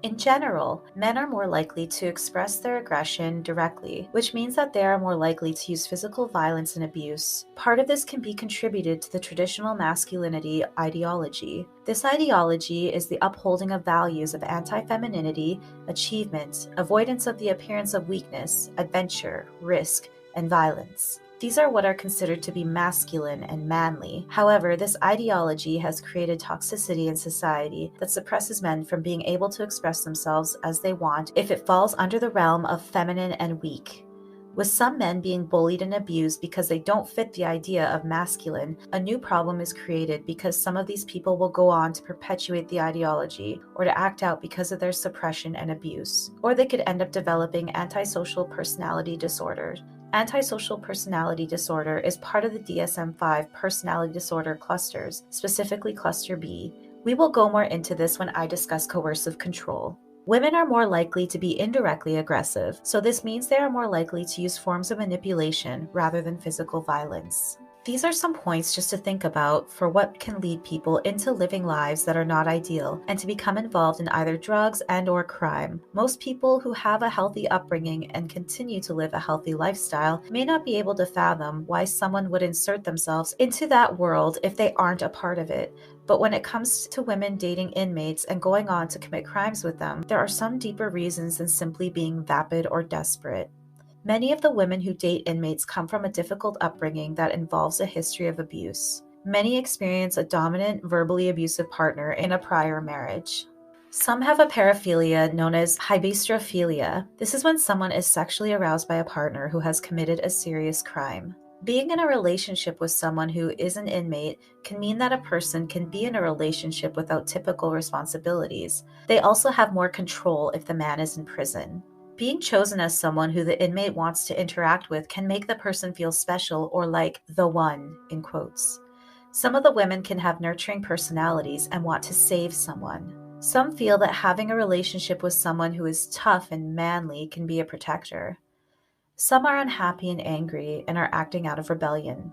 In general, men are more likely to express their aggression directly, which means that they are more likely to use physical violence and abuse. Part of this can be contributed to the traditional masculinity ideology. This ideology is the upholding of values of anti-femininity, achievement, avoidance of the appearance of weakness, adventure, risk, and violence. These are what are considered to be masculine and manly. However, this ideology has created toxicity in society that suppresses men from being able to express themselves as they want if it falls under the realm of feminine and weak. With some men being bullied and abused because they don't fit the idea of masculine, a new problem is created because some of these people will go on to perpetuate the ideology or to act out because of their suppression and abuse. Or they could end up developing antisocial personality disorders. Antisocial personality disorder is part of the DSM-5 personality disorder clusters, specifically Cluster B. We will go more into this when I discuss coercive control. Women are more likely to be indirectly aggressive, so this means they are more likely to use forms of manipulation rather than physical violence. These are some points just to think about for what can lead people into living lives that are not ideal and to become involved in either drugs and/or crime. Most people who have a healthy upbringing and continue to live a healthy lifestyle may not be able to fathom why someone would insert themselves into that world if they aren't a part of it. But when it comes to women dating inmates and going on to commit crimes with them, there are some deeper reasons than simply being vapid or desperate. Many of the women who date inmates come from a difficult upbringing that involves a history of abuse. Many experience a dominant, verbally abusive partner in a prior marriage. Some have a paraphilia known as hybistrophilia. This is when someone is sexually aroused by a partner who has committed a serious crime. Being in a relationship with someone who is an inmate can mean that a person can be in a relationship without typical responsibilities. They also have more control if the man is in prison. Being chosen as someone who the inmate wants to interact with can make the person feel special or like the one, in quotes. Some of the women can have nurturing personalities and want to save someone. Some feel that having a relationship with someone who is tough and manly can be a protector. Some are unhappy and angry and are acting out of rebellion.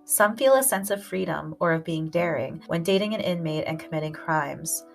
Some feel a sense of freedom or of being daring when dating an inmate and committing crimes.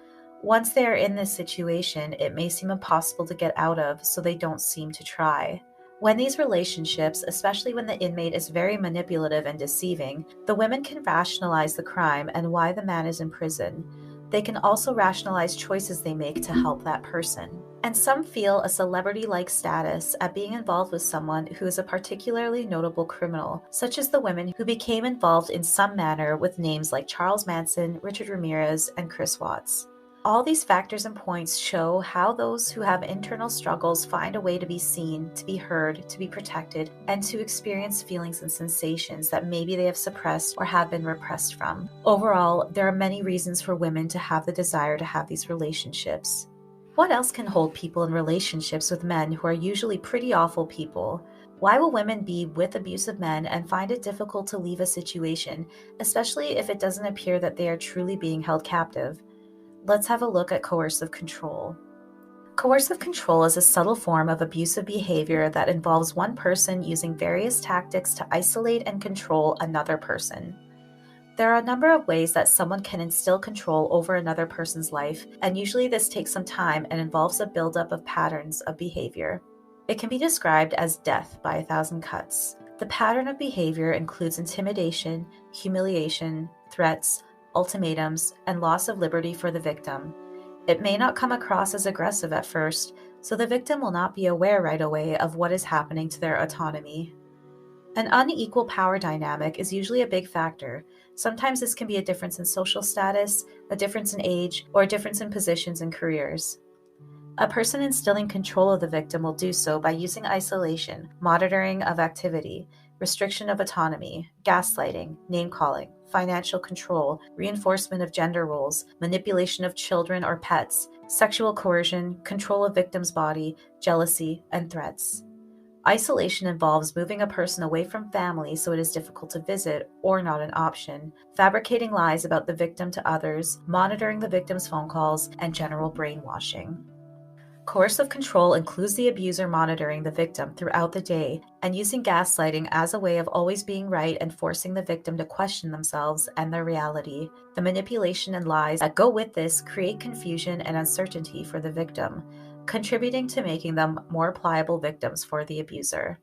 Once they are in this situation, it may seem impossible to get out of, so they don't seem to try. When these relationships, especially when the inmate is very manipulative and deceiving, the women can rationalize the crime and why the man is in prison. They can also rationalize choices they make to help that person. And some feel a celebrity-like status at being involved with someone who is a particularly notable criminal, such as the women who became involved in some manner with names like Charles Manson, Richard Ramirez, and Chris Watts. All these factors and points show how those who have internal struggles find a way to be seen, to be heard, to be protected, and to experience feelings and sensations that maybe they have suppressed or have been repressed from. Overall, there are many reasons for women to have the desire to have these relationships. What else can hold people in relationships with men who are usually pretty awful people? Why will women be with abusive men and find it difficult to leave a situation, especially if it doesn't appear that they are truly being held captive? Let's have a look at coercive control. Coercive control is a subtle form of abusive behavior that involves one person using various tactics to isolate and control another person. There are a number of ways that someone can instill control over another person's life, and usually this takes some time and involves a buildup of patterns of behavior. It can be described as death by 1,000 cuts. The pattern of behavior includes intimidation, humiliation, threats, ultimatums, and loss of liberty for the victim. It may not come across as aggressive at first, so the victim will not be aware right away of what is happening to their autonomy. An unequal power dynamic is usually a big factor. Sometimes this can be a difference in social status, a difference in age, or a difference in positions and careers. A person instilling control of the victim will do so by using isolation, monitoring of activity, restriction of autonomy, gaslighting, name-calling, financial control, reinforcement of gender roles, manipulation of children or pets, sexual coercion, control of victim's body, jealousy, and threats. Isolation involves moving a person away from family so it is difficult to visit or not an option, fabricating lies about the victim to others, monitoring the victim's phone calls, and general brainwashing. Coercive control includes the abuser monitoring the victim throughout the day and using gaslighting as a way of always being right and forcing the victim to question themselves and their reality. The manipulation and lies that go with this create confusion and uncertainty for the victim, contributing to making them more pliable victims for the abuser.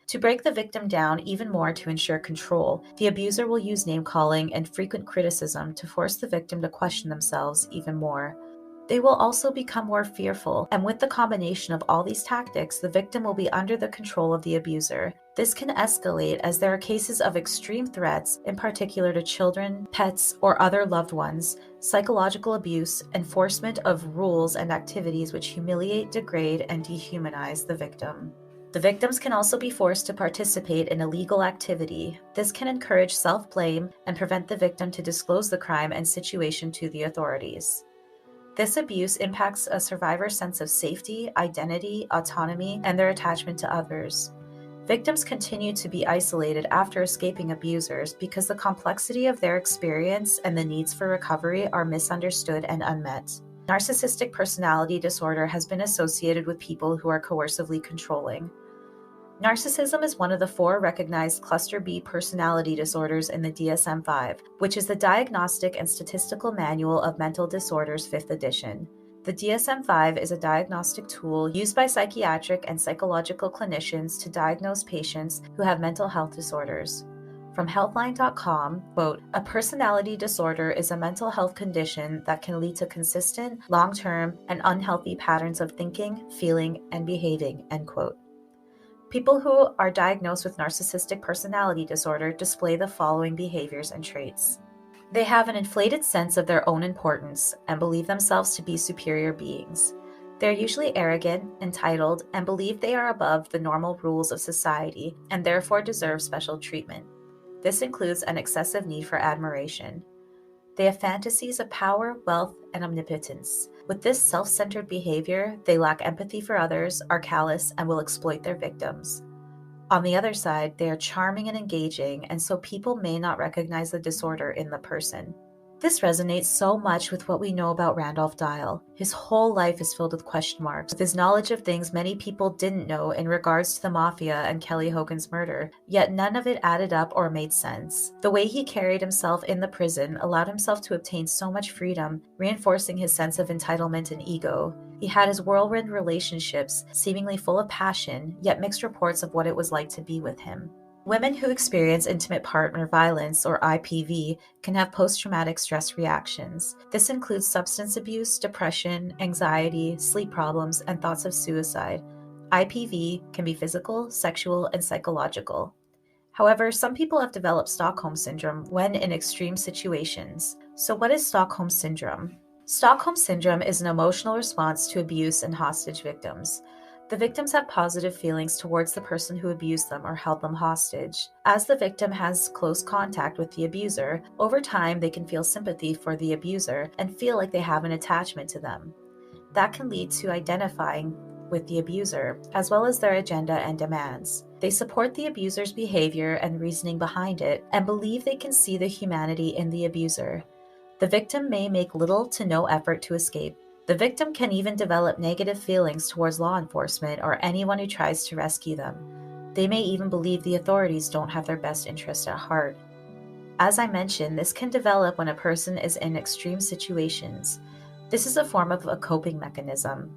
To break the victim down even more to ensure control, the abuser will use name-calling and frequent criticism to force the victim to question themselves even more. They will also become more fearful, and with the combination of all these tactics, the victim will be under the control of the abuser. This can escalate as there are cases of extreme threats, in particular to children, pets, or other loved ones, psychological abuse, enforcement of rules and activities which humiliate, degrade, and dehumanize the victim. The victims can also be forced to participate in illegal activity. This can encourage self-blame and prevent the victim to disclose the crime and situation to the authorities. This abuse impacts a survivor's sense of safety, identity, autonomy, and their attachment to others. Victims continue to be isolated after escaping abusers because the complexity of their experience and the needs for recovery are misunderstood and unmet. Narcissistic personality disorder has been associated with people who are coercively controlling. Narcissism is one of the 4 recognized cluster B personality disorders in the DSM-5, which is the Diagnostic and Statistical Manual of Mental Disorders 5th edition. The DSM-5 is a diagnostic tool used by psychiatric and psychological clinicians to diagnose patients who have mental health disorders. From Healthline.com, quote, "A personality disorder is a mental health condition that can lead to consistent, long-term, and unhealthy patterns of thinking, feeling, and behaving," end quote. People who are diagnosed with narcissistic personality disorder display the following behaviors and traits. They have an inflated sense of their own importance and believe themselves to be superior beings. They're usually arrogant, entitled, and believe they are above the normal rules of society and therefore deserve special treatment. This includes an excessive need for admiration. They have fantasies of power, wealth, and omnipotence. With this self-centered behavior, they lack empathy for others, are callous, and will exploit their victims. On the other side, they are charming and engaging, and so people may not recognize the disorder in the person. This resonates so much with what we know about Randolph Dial. His whole life is filled with question marks, with his knowledge of things many people didn't know in regards to the mafia and Kelly Hogan's murder, yet none of it added up or made sense. The way he carried himself in the prison allowed himself to obtain so much freedom, reinforcing his sense of entitlement and ego. He had his whirlwind relationships, seemingly full of passion, yet mixed reports of what it was like to be with him. Women who experience intimate partner violence, or IPV, can have post-traumatic stress reactions. This includes substance abuse, depression, anxiety, sleep problems, and thoughts of suicide. IPV can be physical, sexual, and psychological. However, some people have developed Stockholm Syndrome when in extreme situations. So what is Stockholm Syndrome? Stockholm Syndrome is an emotional response to abuse and hostage victims. The victims have positive feelings towards the person who abused them or held them hostage. As the victim has close contact with the abuser, over time they can feel sympathy for the abuser and feel like they have an attachment to them. That can lead to identifying with the abuser, as well as their agenda and demands. They support the abuser's behavior and reasoning behind it, and believe they can see the humanity in the abuser. The victim may make little to no effort to escape. The victim can even develop negative feelings towards law enforcement or anyone who tries to rescue them. They may even believe the authorities don't have their best interest at heart. As I mentioned, this can develop when a person is in extreme situations. This is a form of a coping mechanism.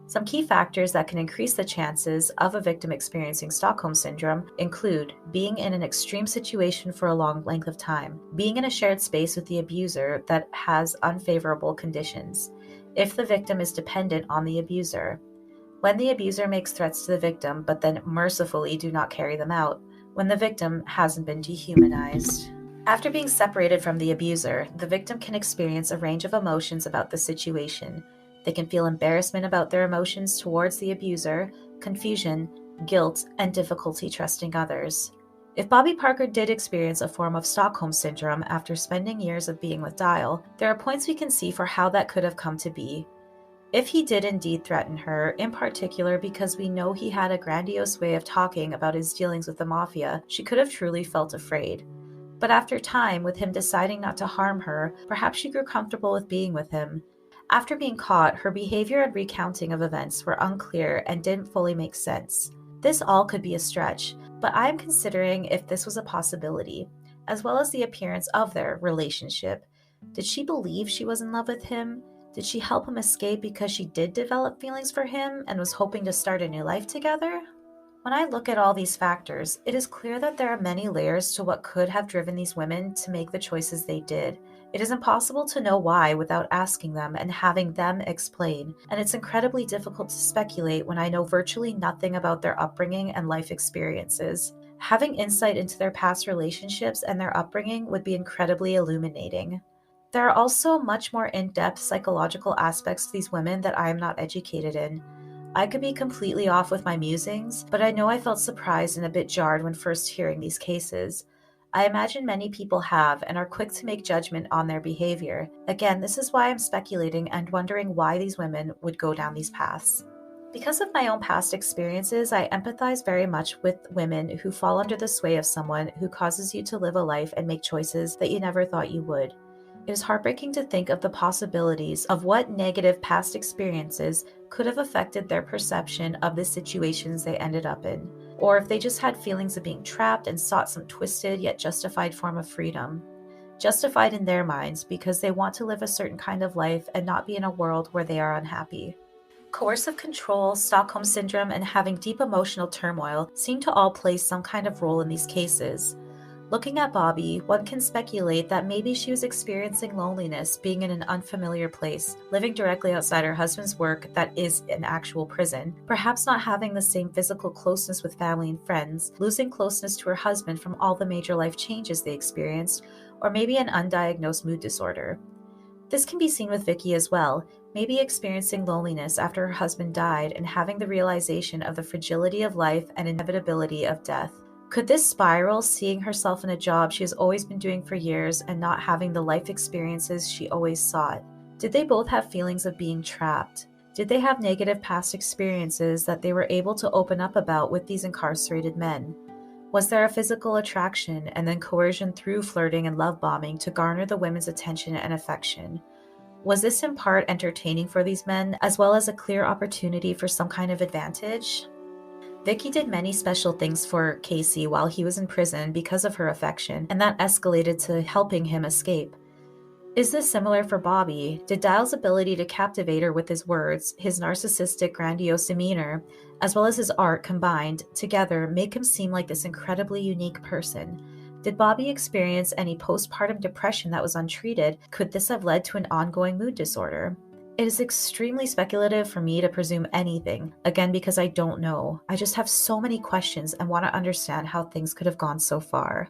Some key factors that can increase the chances of a victim experiencing Stockholm Syndrome include being in an extreme situation for a long length of time, being in a shared space with the abuser that has unfavorable conditions, if the victim is dependent on the abuser, when the abuser makes threats to the victim but then mercifully do not carry them out, when the victim hasn't been dehumanized. After being separated from the abuser, the victim can experience a range of emotions about the situation. They can feel embarrassment about their emotions towards the abuser, confusion, guilt, and difficulty trusting others. If Bobbi Parker did experience a form of Stockholm Syndrome after spending years of being with Dial, there are points we can see for how that could have come to be. If he did indeed threaten her, in particular because we know he had a grandiose way of talking about his dealings with the mafia, she could have truly felt afraid. But after time, with him deciding not to harm her, perhaps she grew comfortable with being with him. After being caught, her behavior and recounting of events were unclear and didn't fully make sense. This all could be a stretch, but I am considering if this was a possibility, as well as the appearance of their relationship. Did she believe she was in love with him? Did she help him escape because she did develop feelings for him and was hoping to start a new life together? When I look at all these factors, it is clear that there are many layers to what could have driven these women to make the choices they did. It is impossible to know why without asking them and having them explain, and it's incredibly difficult to speculate when I know virtually nothing about their upbringing and life experiences. Having insight into their past relationships and their upbringing would be incredibly illuminating. There are also much more in-depth psychological aspects to these women that I am not educated in. I could be completely off with my musings, but I know I felt surprised and a bit jarred when first hearing these cases. I imagine many people have and are quick to make judgment on their behavior. Again, this is why I'm speculating and wondering why these women would go down these paths. Because of my own past experiences, I empathize very much with women who fall under the sway of someone who causes you to live a life and make choices that you never thought you would. It is heartbreaking to think of the possibilities of what negative past experiences could have affected their perception of the situations they ended up in, or if they just had feelings of being trapped and sought some twisted yet justified form of freedom. Justified in their minds because they want to live a certain kind of life and not be in a world where they are unhappy. Coercive control, Stockholm Syndrome, and having deep emotional turmoil seem to all play some kind of role in these cases. Looking at Bobbi, one can speculate that maybe she was experiencing loneliness being in an unfamiliar place, living directly outside her husband's work that is an actual prison, perhaps not having the same physical closeness with family and friends, losing closeness to her husband from all the major life changes they experienced, or maybe an undiagnosed mood disorder. This can be seen with Vicky as well, maybe experiencing loneliness after her husband died and having the realization of the fragility of life and inevitability of death. Could this spiral, seeing herself in a job she has always been doing for years and not having the life experiences she always sought? Did they both have feelings of being trapped? Did they have negative past experiences that they were able to open up about with these incarcerated men? Was there a physical attraction and then coercion through flirting and love bombing to garner the women's attention and affection? Was this in part entertaining for these men, as well as a clear opportunity for some kind of advantage? Vicky did many special things for Casey while he was in prison because of her affection, and that escalated to helping him escape. Is this similar for Bobbi? Did Dial's ability to captivate her with his words, his narcissistic, grandiose demeanor, as well as his art combined together make him seem like this incredibly unique person? Did Bobbi experience any postpartum depression that was untreated? Could this have led to an ongoing mood disorder? It is extremely speculative for me to presume anything, again because I don't know. I just have so many questions and want to understand how things could have gone so far.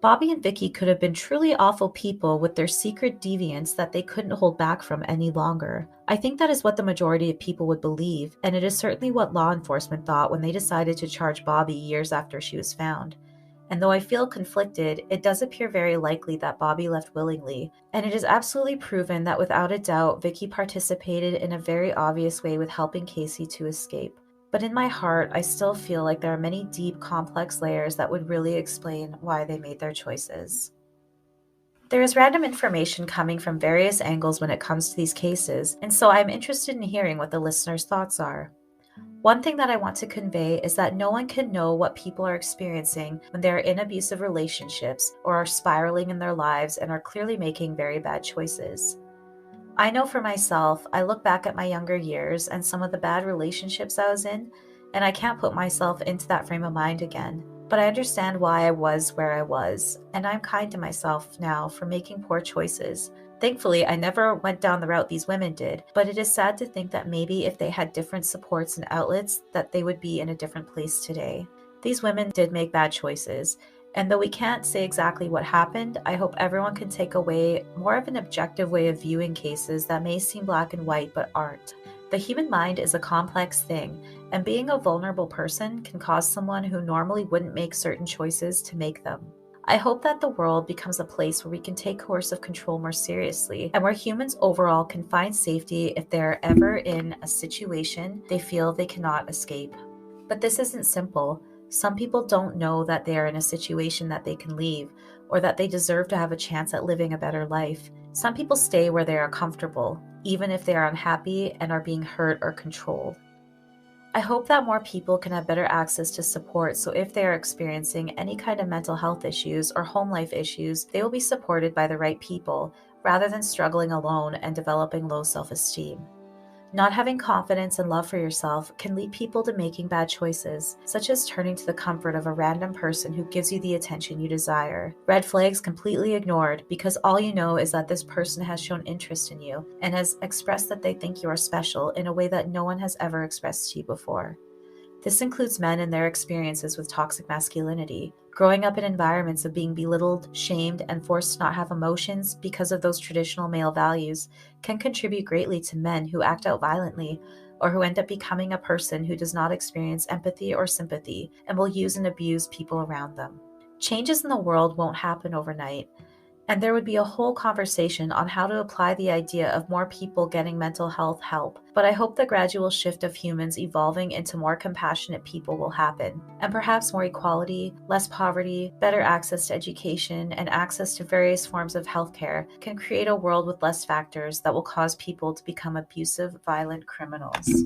Bobbi and Vicky could have been truly awful people with their secret deviance that they couldn't hold back from any longer. I think that is what the majority of people would believe, and it is certainly what law enforcement thought when they decided to charge Bobbi years after she was found. And though I feel conflicted, it does appear very likely that Bobbi left willingly, and it is absolutely proven that without a doubt Vicky participated in a very obvious way with helping Casey to escape. But in my heart, I still feel like there are many deep, complex layers that would really explain why they made their choices. There is random information coming from various angles when it comes to these cases, and so I'm interested in hearing what the listeners' thoughts are. One thing that I want to convey is that no one can know what people are experiencing when they are in abusive relationships or are spiraling in their lives and are clearly making very bad choices. I know for myself, I look back at my younger years and some of the bad relationships I was in, and I can't put myself into that frame of mind again. But I understand why I was where I was, and I'm kind to myself now for making poor choices. Thankfully, I never went down the route these women did, but it is sad to think that maybe if they had different supports and outlets, that they would be in a different place today. These women did make bad choices, and though we can't say exactly what happened, I hope everyone can take away more of an objective way of viewing cases that may seem black and white but aren't. The human mind is a complex thing, and being a vulnerable person can cause someone who normally wouldn't make certain choices to make them. I hope that the world becomes a place where we can take coercive control more seriously, and where humans overall can find safety if they're ever in a situation they feel they cannot escape. But this isn't simple. Some people don't know that they are in a situation that they can leave, or that they deserve to have a chance at living a better life. Some people stay where they are comfortable, even if they are unhappy and are being hurt or controlled. I hope that more people can have better access to support, so if they are experiencing any kind of mental health issues or home life issues, they will be supported by the right people, rather than struggling alone and developing low self-esteem. Not having confidence and love for yourself can lead people to making bad choices, such as turning to the comfort of a random person who gives you the attention you desire. Red flags completely ignored because all you know is that this person has shown interest in you and has expressed that they think you are special in a way that no one has ever expressed to you before. This includes men and their experiences with toxic masculinity. Growing up in environments of being belittled, shamed, and forced to not have emotions because of those traditional male values can contribute greatly to men who act out violently or who end up becoming a person who does not experience empathy or sympathy and will use and abuse people around them. Changes in the world won't happen overnight. And there would be a whole conversation on how to apply the idea of more people getting mental health help. But I hope the gradual shift of humans evolving into more compassionate people will happen. And perhaps more equality, less poverty, better access to education, and access to various forms of healthcare can create a world with less factors that will cause people to become abusive, violent criminals.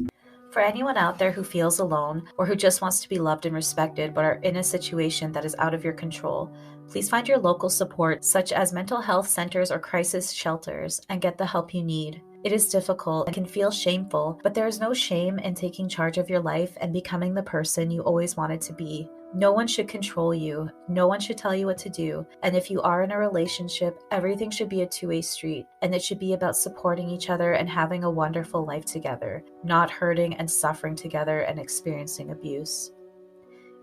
For anyone out there who feels alone or who just wants to be loved and respected but are in a situation that is out of your control, please find your local support, such as mental health centers or crisis shelters, and get the help you need. It is difficult and can feel shameful, but there is no shame in taking charge of your life and becoming the person you always wanted to be. No one should control you. No one should tell you what to do. And if you are in a relationship, everything should be a two-way street, and it should be about supporting each other and having a wonderful life together, not hurting and suffering together and experiencing abuse.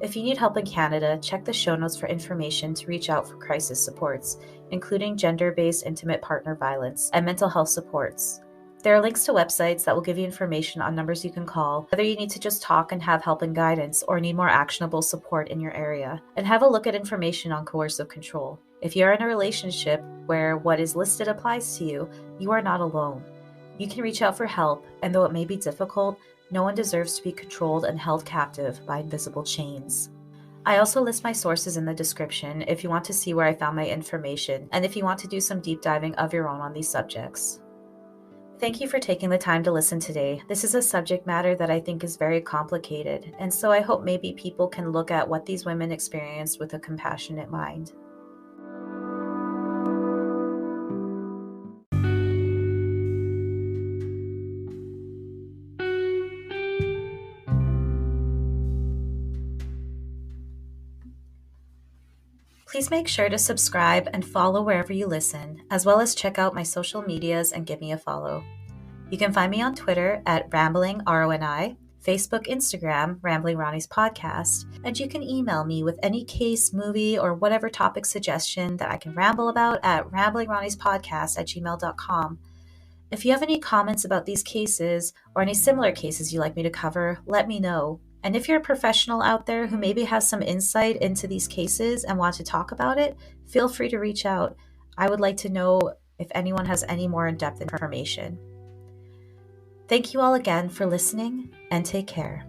If you need help in Canada, check the show notes for information to reach out for crisis supports, including gender-based intimate partner violence and mental health supports. There are links to websites that will give you information on numbers you can call, whether you need to just talk and have help and guidance or need more actionable support in your area. And have a look at information on coercive control. If you're in a relationship where what is listed applies to you, you are not alone. You can reach out for help, and though it may be difficult, no one deserves to be controlled and held captive by invisible chains. I also list my sources in the description if you want to see where I found my information and if you want to do some deep diving of your own on these subjects. Thank you for taking the time to listen today. This is a subject matter that I think is very complicated, and so I hope maybe people can look at what these women experienced with a compassionate mind. Please make sure to subscribe and follow wherever you listen, as well as check out my social medias and give me a follow. You can find me on Twitter at Rambling RONI, Facebook, Instagram, Rambling Ronnie's Podcast, and you can email me with any case, movie, or whatever topic suggestion that I can ramble about at ramblingronniespodcast@gmail.com. If you have any comments about these cases or any similar cases you'd like me to cover, let me know. And if you're a professional out there who maybe has some insight into these cases and want to talk about it, feel free to reach out. I would like to know if anyone has any more in-depth information. Thank you all again for listening, and take care.